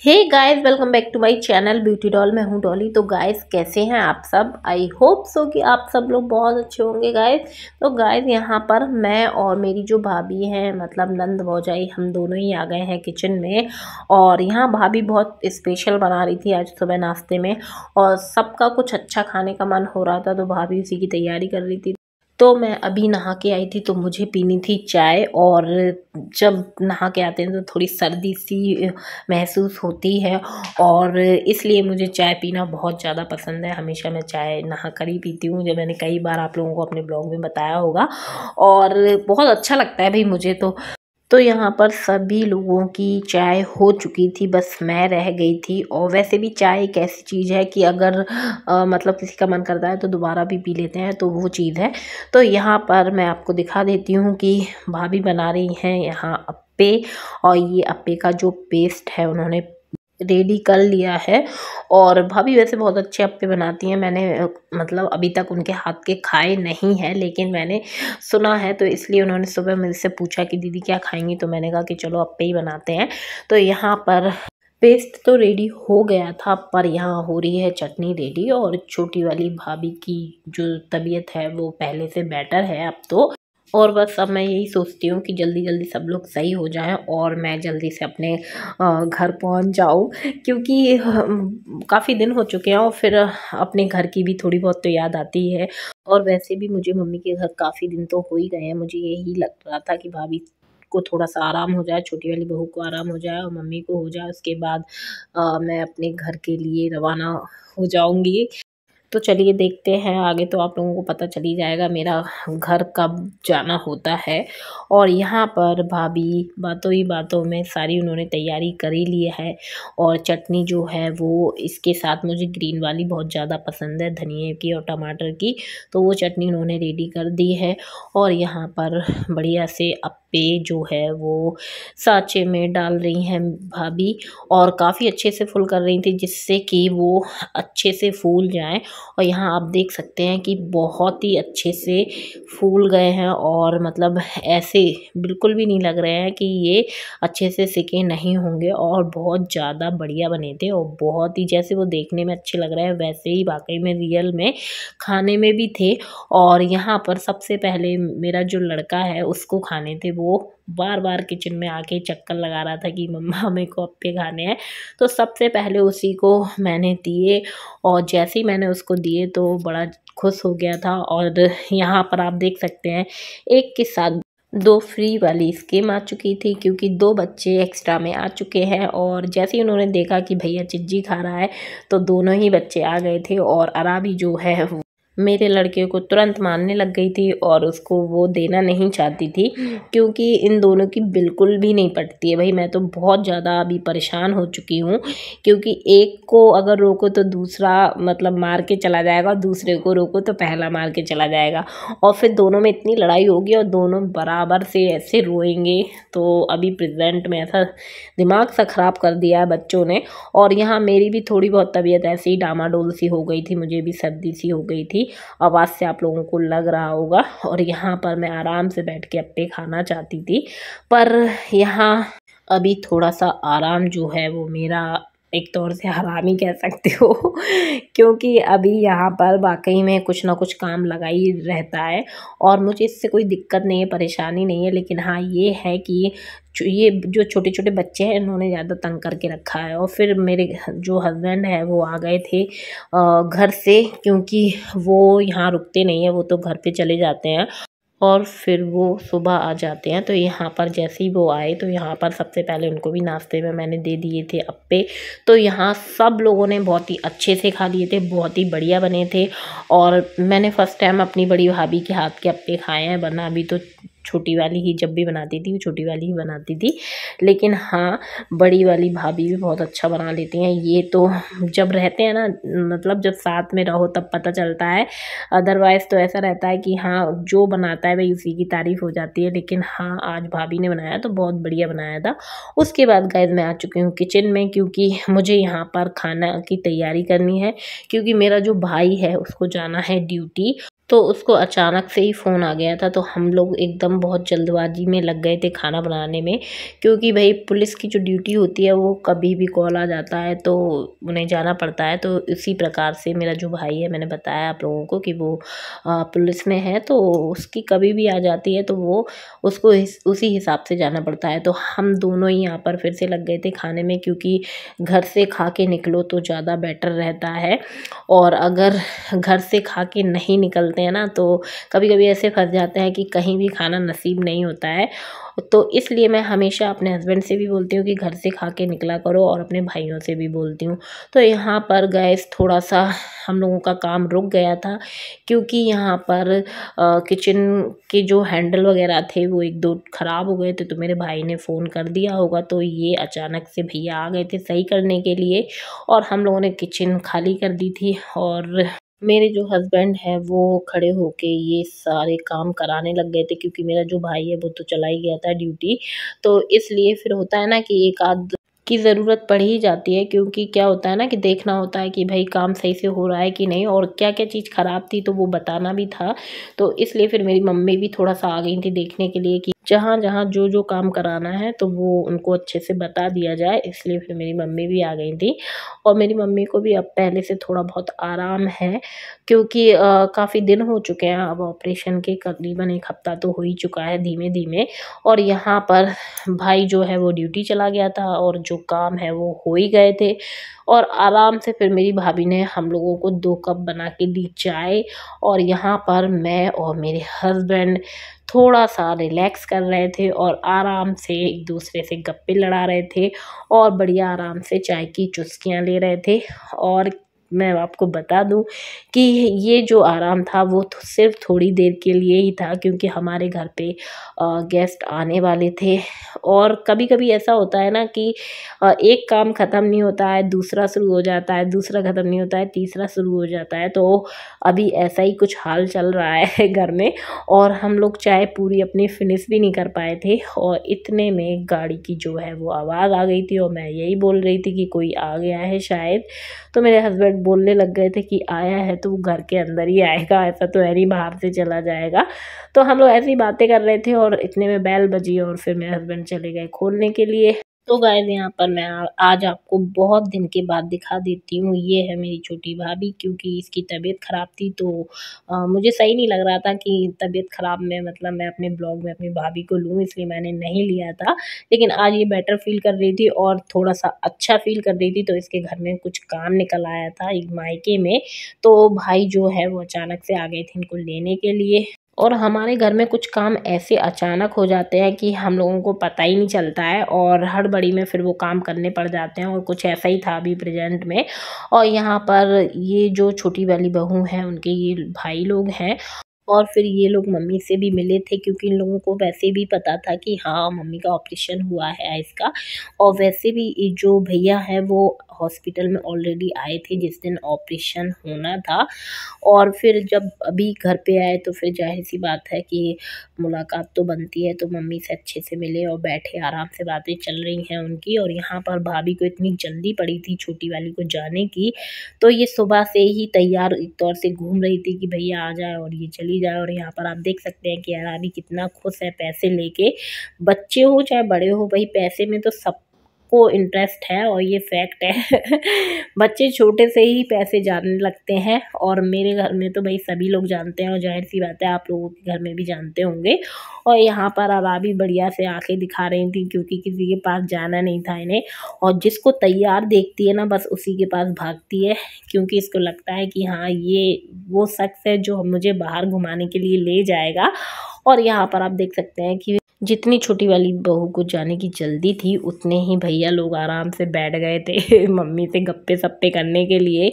Hey guys, welcome back to my channel beauty doll. मैं हूं डॉली। तो गाइस, कैसे हैं आप सब? आई होप सो कि आप सब लोग बहुत अच्छे होंगे गाइस। तो गाइस, यहाँ पर मैं और मेरी जो भाभी हैं, मतलब नंद भौजाई, हम दोनों ही आ गए हैं किचन में। और यहाँ भाभी बहुत स्पेशल बना रही थी आज सुबह नाश्ते में, और सबका कुछ अच्छा खाने का मन हो रहा था, तो भाभी उसी की तैयारी कर रही थी। तो मैं अभी नहा के आई थी, तो मुझे पीनी थी चाय। और जब नहा के आते हैं तो थोड़ी सर्दी सी महसूस होती है, और इसलिए मुझे चाय पीना बहुत ज़्यादा पसंद है। हमेशा मैं चाय नहा कर ही पीती हूँ, जो मैंने कई बार आप लोगों को अपने ब्लॉग में बताया होगा। और बहुत अच्छा लगता है भाई मुझे तो यहाँ पर सभी लोगों की चाय हो चुकी थी, बस मैं रह गई थी। और वैसे भी चाय एक ऐसी चीज़ है कि अगर मतलब किसी का मन करता है तो दोबारा भी पी लेते हैं, तो वो चीज़ है। तो यहाँ पर मैं आपको दिखा देती हूँ कि भाभी बना रही हैं यहाँ अप्पे। और ये अप्पे का जो पेस्ट है उन्होंने रेडी कर लिया है। और भाभी वैसे बहुत अच्छे अप्पे बनाती हैं। मैंने मतलब अभी तक उनके हाथ के खाए नहीं हैं, लेकिन मैंने सुना है, तो इसलिए उन्होंने सुबह मुझसे पूछा कि दीदी क्या खाएंगी, तो मैंने कहा कि चलो अप्पे ही बनाते हैं। तो यहाँ पर पेस्ट तो रेडी हो गया था, पर यहाँ हो रही है चटनी रेडी। और छोटी वाली भाभी की जो तबीयत है वो पहले से बेटर है अब तो। और बस अब मैं यही सोचती हूँ कि जल्दी जल्दी सब लोग सही हो जाएं और मैं जल्दी से अपने घर पहुँच जाऊँ, क्योंकि काफ़ी दिन हो चुके हैं। और फिर अपने घर की भी थोड़ी बहुत तो याद आती है। और वैसे भी मुझे मम्मी के घर काफ़ी दिन तो हो ही गए हैं। मुझे यही लग रहा था कि भाभी को थोड़ा सा आराम हो जाए, छोटी वाली बहू को आराम हो जाए और मम्मी को हो जाए, उसके बाद मैं अपने घर के लिए रवाना हो जाऊंगी। तो चलिए देखते हैं आगे, तो आप लोगों को पता चल ही जाएगा मेरा घर कब जाना होता है। और यहाँ पर भाभी बातों ही बातों में सारी उन्होंने तैयारी कर ही ली है। और चटनी जो है वो इसके साथ, मुझे ग्रीन वाली बहुत ज़्यादा पसंद है, धनिए की और टमाटर की, तो वो चटनी उन्होंने रेडी कर दी है। और यहाँ पर बढ़िया से अप्पे जो है वो साँचे में डाल रही हैं भाभी, और काफ़ी अच्छे से फुल कर रही थी, जिससे कि वो अच्छे से फूल जाएँ। और यहाँ आप देख सकते हैं कि बहुत ही अच्छे से फूल गए हैं, और मतलब ऐसे बिल्कुल भी नहीं लग रहे हैं कि ये अच्छे से सिके नहीं होंगे। और बहुत ज़्यादा बढ़िया बने थे, और बहुत ही जैसे वो देखने में अच्छे लग रहे हैं वैसे ही वाकई में रियल में खाने में भी थे। और यहाँ पर सबसे पहले मेरा जो लड़का है उसको खाने थे, वो बार बार किचन में आके चक्कर लगा रहा था कि मम्मा मेरे को अप्पे खाने हैं। तो सबसे पहले उसी को मैंने दिए, और जैसे ही मैंने उसको दिए तो बड़ा खुश हो गया था। और यहाँ पर आप देख सकते हैं एक के साथ दो फ्री वाली स्कीम आ चुकी थी, क्योंकि दो बच्चे एक्स्ट्रा में आ चुके हैं। और जैसे ही उन्होंने देखा कि भैया चिज्जी खा रहा है, तो दोनों ही बच्चे आ गए थे। और अराबी जो है मेरे लड़के को तुरंत मारने लग गई थी, और उसको वो देना नहीं चाहती थी, क्योंकि इन दोनों की बिल्कुल भी नहीं पटती है। भाई मैं तो बहुत ज़्यादा अभी परेशान हो चुकी हूँ, क्योंकि एक को अगर रोको तो दूसरा मतलब मार के चला जाएगा, और दूसरे को रोको तो पहला मार के चला जाएगा। और फिर दोनों में इतनी लड़ाई होगी, और दोनों बराबर से ऐसे रोएंगे। तो अभी प्रेजेंट में ऐसा दिमाग सा ख़राब कर दिया है बच्चों ने। और यहाँ मेरी भी थोड़ी बहुत तबीयत ऐसे ही डामाडोल सी हो गई थी, मुझे भी सर्दी सी हो गई थी, आवाज़ से आप लोगों को लग रहा होगा। और यहाँ पर मैं आराम से बैठ के अप्पे खाना चाहती थी, पर यहाँ अभी थोड़ा सा आराम जो है वो मेरा एक तौर से हराम ही कह सकते हो क्योंकि अभी यहाँ पर वाकई में कुछ ना कुछ काम लगा ही रहता है। और मुझे इससे कोई दिक्कत नहीं है, परेशानी नहीं है, लेकिन हाँ ये है कि ये जो छोटे छोटे बच्चे हैं इन्होंने ज़्यादा तंग करके रखा है। और फिर मेरे जो हस्बैंड है वो आ गए थे घर से, क्योंकि वो यहाँ रुकते नहीं है, वो तो घर पे चले जाते हैं और फिर वो सुबह आ जाते हैं। तो यहाँ पर जैसे ही वो आए, तो यहाँ पर सबसे पहले उनको भी नाश्ते में मैंने दे दिए थे अप्पे। तो यहाँ सब लोगों ने बहुत ही अच्छे से खा लिए थे, बहुत ही बढ़िया बने थे। और मैंने फ़र्स्ट टाइम अपनी बड़ी भाभी के हाथ के अप्पे खाए हैं, वरना अभी तो छोटी वाली ही जब भी बनाती थी वो छोटी वाली ही बनाती थी। लेकिन हाँ, बड़ी वाली भाभी भी बहुत अच्छा बना लेती हैं। ये तो जब रहते हैं ना, मतलब जब साथ में रहो तब पता चलता है, अदरवाइज़ तो ऐसा रहता है कि हाँ जो बनाता है भाई उसी की तारीफ़ हो जाती है। लेकिन हाँ, आज भाभी ने बनाया तो बहुत बढ़िया बनाया था। उसके बाद गाइस मैं आ चुकी हूँ किचन में, क्योंकि मुझे यहाँ पर खाना की तैयारी करनी है, क्योंकि मेरा जो भाई है उसको जाना है ड्यूटी। तो उसको अचानक से ही फ़ोन आ गया था, तो हम लोग एकदम बहुत जल्दबाजी में लग गए थे खाना बनाने में, क्योंकि भाई पुलिस की जो ड्यूटी होती है वो कभी भी कॉल आ जाता है तो उन्हें जाना पड़ता है। तो इसी प्रकार से मेरा जो भाई है, मैंने बताया आप लोगों को कि वो पुलिस में है, तो उसकी कभी भी आ जाती है तो वो उसको उसी हिसाब से जाना पड़ता है। तो हम दोनों ही यहाँ पर फिर से लग गए थे खाने में, क्योंकि घर से खा के निकलो तो ज़्यादा बेटर रहता है। और अगर घर से खा के नहीं निकलते हैं ना, तो कभी कभी ऐसे फंस जाते हैं कि कहीं भी खाना नसीब नहीं होता है। तो इसलिए मैं हमेशा अपने हस्बैंड से भी बोलती हूँ कि घर से खा के निकला करो, और अपने भाइयों से भी बोलती हूँ। तो यहाँ पर गैस थोड़ा सा हम लोगों का काम रुक गया था, क्योंकि यहाँ पर किचन के जो हैंडल वगैरह थे वो एक दो ख़राब हो गए थे। तो मेरे भाई ने फ़ोन कर दिया होगा, तो ये अचानक से भैया आ गए थे सही करने के लिए, और हम लोगों ने किचन खाली कर दी थी। और मेरे जो हस्बैंड हैं वो खड़े होके ये सारे काम कराने लग गए थे, क्योंकि मेरा जो भाई है वो तो चला ही गया था ड्यूटी। तो इसलिए फिर होता है ना कि एक आध की ज़रूरत पड़ ही जाती है, क्योंकि क्या होता है ना कि देखना होता है कि भाई काम सही से हो रहा है कि नहीं, और क्या क्या चीज़ ख़राब थी तो वो बताना भी था। तो इसलिए फिर मेरी मम्मी भी थोड़ा सा आ गई थी देखने के लिए कि जहाँ जहाँ जो जो काम कराना है तो वो उनको अच्छे से बता दिया जाए। इसलिए फिर मेरी मम्मी भी आ गई थी, और मेरी मम्मी को भी अब पहले से थोड़ा बहुत आराम है, क्योंकि काफ़ी दिन हो चुके हैं अब ऑपरेशन के, करीबन 1 हफ्ता तो हो ही चुका है धीमे धीमे। और यहाँ पर भाई जो है वो ड्यूटी चला गया था, और जो काम है वो हो ही गए थे। और आराम से फिर मेरी भाभी ने हम लोगों को 2 कप बना के दी चाय, और यहाँ पर मैं और मेरे हस्बैंड थोड़ा सा रिलैक्स कर रहे थे, और आराम से एक दूसरे से गप्पे लड़ा रहे थे, और बढ़िया आराम से चाय की चुस्कियाँ ले रहे थे। और मैं आपको बता दूं कि ये जो आराम था वो सिर्फ थोड़ी देर के लिए ही था, क्योंकि हमारे घर पे गेस्ट आने वाले थे। और कभी कभी ऐसा होता है ना कि एक काम ख़त्म नहीं होता है, दूसरा शुरू हो जाता है, दूसरा ख़त्म नहीं होता है, तीसरा शुरू हो जाता है। तो अभी ऐसा ही कुछ हाल चल रहा है घर में, और हम लोग चाय पूरी अपनी फिनिश भी नहीं कर पाए थे, और इतने में गाड़ी की जो है वो आवाज़ आ गई थी, और मैं यही बोल रही थी कि कोई आ गया है शायद। तो मेरे हस्बैंड बोलने लग गए थे कि आया है तो वो घर के अंदर ही आएगा, ऐसा तो है नहीं बाहर से चला जाएगा। तो हम लोग ऐसी बातें कर रहे थे, और इतने में बेल बजी, और फिर मेरे हस्बैंड चले गए खोलने के लिए। तो गाइस यहाँ पर मैं आज आपको बहुत दिन के बाद दिखा देती हूँ। ये है मेरी छोटी भाभी, क्योंकि इसकी तबीयत ख़राब थी, तो मुझे सही नहीं लग रहा था कि तबीयत ख़राब में मतलब मैं अपने ब्लॉग में अपनी भाभी को लूँ, इसलिए मैंने नहीं लिया था। लेकिन आज ये बेटर फील कर रही थी और थोड़ा सा अच्छा फील कर रही थी, तो इसके घर में कुछ काम निकल आया था एक मायके में। तो भाई जो है वो अचानक से आ गए थे इनको लेने के लिए। और हमारे घर में कुछ काम ऐसे अचानक हो जाते हैं कि हम लोगों को पता ही नहीं चलता है, और हड़बड़ी में फिर वो काम करने पड़ जाते हैं, और कुछ ऐसा ही था अभी प्रेजेंट में। और यहाँ पर ये जो छोटी वाली बहू है उनके ये भाई लोग हैं, और फिर ये लोग मम्मी से भी मिले थे, क्योंकि इन लोगों को वैसे भी पता था कि हाँ मम्मी का ऑपरेशन हुआ है आइस का। और वैसे भी ये जो भैया है वो हॉस्पिटल में ऑलरेडी आए थे जिस दिन ऑपरेशन होना था। और फिर जब अभी घर पे आए तो फिर जाहिर सी बात है कि मुलाकात तो बनती है, तो मम्मी से अच्छे से मिले और बैठे आराम से बातें चल रही हैं उनकी। और यहाँ पर भाभी को इतनी जल्दी पड़ी थी छोटी वाली को जाने की, तो ये सुबह से ही तैयार एक तौर से घूम रही थी कि भैया आ जाए और ये चली जाए। और यहाँ पर आप देख सकते हैं कि अराबी कितना खुश है पैसे लेके। बच्चे हो चाहे बड़े हो, भाई पैसे में तो सब को इंटरेस्ट है, और ये फैक्ट है। बच्चे छोटे से ही पैसे जानने लगते हैं, और मेरे घर में तो भाई सभी लोग जानते हैं, और जाहिर सी बात है आप लोगों के घर में भी जानते होंगे। और यहाँ पर अराबी बढ़िया से आंखें दिखा रही थी, क्योंकि किसी के पास जाना नहीं था इन्हें, और जिसको तैयार देखती है ना बस उसी के पास भागती है, क्योंकि इसको लगता है कि हाँ ये वो शख्स है जो मुझे बाहर घुमाने के लिए ले जाएगा। और यहाँ पर आप देख सकते हैं कि जितनी छोटी वाली बहू को जाने की जल्दी थी, उतने ही भैया लोग आराम से बैठ गए थे मम्मी से गप्पे सप्पे करने के लिए।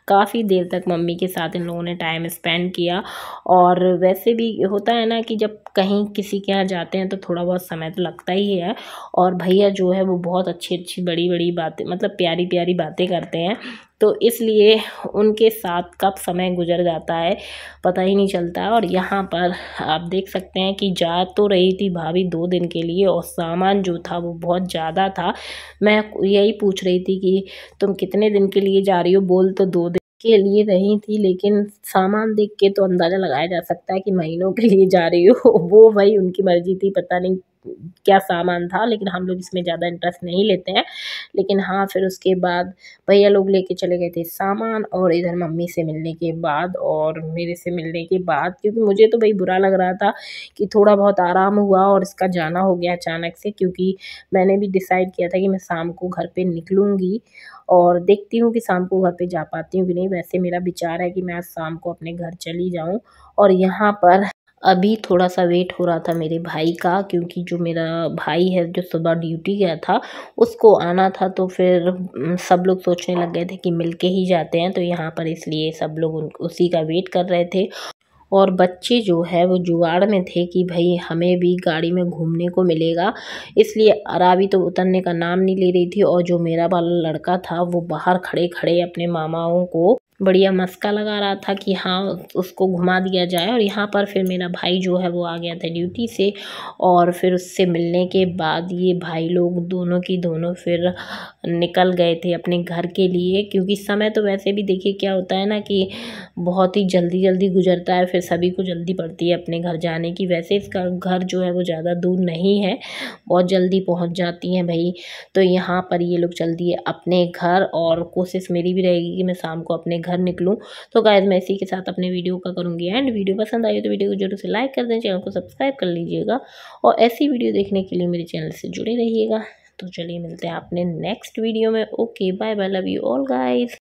काफ़ी देर तक मम्मी के साथ इन लोगों ने टाइम स्पेंड किया। और वैसे भी होता है ना कि जब कहीं किसी के यहाँ जाते हैं तो थोड़ा बहुत समय तो लगता ही है। और भैया जो है वो बहुत अच्छी अच्छी बड़ी बड़ी बातें, मतलब प्यारी प्यारी बातें करते हैं, तो इसलिए उनके साथ कब समय गुजर जाता है पता ही नहीं चलता है। और यहाँ पर आप देख सकते हैं कि जा तो रही थी भाभी 2 दिन के लिए, और सामान जो था वो बहुत ज़्यादा था। मैं यही पूछ रही थी कि तुम कितने दिन के लिए जा रही हो, बोल तो 2 दिन, के लिए रही थी, लेकिन सामान देख के तो अंदाज़ा लगाया जा सकता है कि महीनों के लिए जा रही हो। वो भाई उनकी मर्ज़ी थी, पता नहीं क्या सामान था, लेकिन हम लोग इसमें ज़्यादा इंटरेस्ट नहीं लेते हैं। लेकिन हाँ, फिर उसके बाद भैया लोग लेके चले गए थे सामान, और इधर मम्मी से मिलने के बाद और मेरे से मिलने के बाद, क्योंकि मुझे तो भाई बुरा लग रहा था कि थोड़ा बहुत आराम हुआ और इसका जाना हो गया अचानक से, क्योंकि मैंने भी डिसाइड किया था कि मैं शाम को घर पे निकलूँगी और देखती हूँ कि शाम को घर पे जा पाती हूँ कि नहीं। वैसे मेरा विचार है कि मैं आज शाम को अपने घर चली जाऊँ। और यहाँ पर अभी थोड़ा-सा वेट हो रहा था मेरे भाई का, क्योंकि जो मेरा भाई है जो सुबह ड्यूटी गया था, उसको आना था, तो फिर सब लोग सोचने लग गए थे कि मिलके ही जाते हैं, तो यहाँ पर इसलिए सब लोग उसी का वेट कर रहे थे। और बच्चे जो है वो जुगाड़ में थे कि भई हमें भी गाड़ी में घूमने को मिलेगा, इसलिए अराबी तो उतरने का नाम नहीं ले रही थी, और जो मेरा वाला लड़का था वो बाहर खड़े-खड़े अपने मामाओं को बढ़िया मस्का लगा रहा था कि हाँ, उसको घुमा दिया जाए। और यहाँ पर फिर मेरा भाई जो है वो आ गया था ड्यूटी से, और फिर उससे मिलने के बाद ये भाई लोग दोनों की दोनों फिर निकल गए थे अपने घर के लिए, क्योंकि समय तो वैसे भी देखिए क्या होता है ना कि बहुत ही जल्दी-जल्दी गुज़रता है, फिर सभी को जल्दी पड़ती है अपने घर जाने की। वैसे इसका घर जो है वो ज़्यादा दूर नहीं है, बहुत जल्दी पहुँच जाती हैं भई। तो यहाँ पर ये लोग चल दिए अपने घर, और कोशिश मेरी भी रहेगी कि मैं शाम को अपने घर निकलूँ। तो गाइज़ मैं इसी के साथ अपने वीडियो का करूँगी एंड। वीडियो पसंद आई तो वीडियो को ज़रूर से लाइक कर दें, चैनल को सब्सक्राइब कर लीजिएगा, और ऐसी वीडियो देखने के लिए मेरे चैनल से जुड़े रहिएगा। तो चलिए मिलते हैं अपने नेक्स्ट वीडियो में। Okay, bye bye, love you all guys.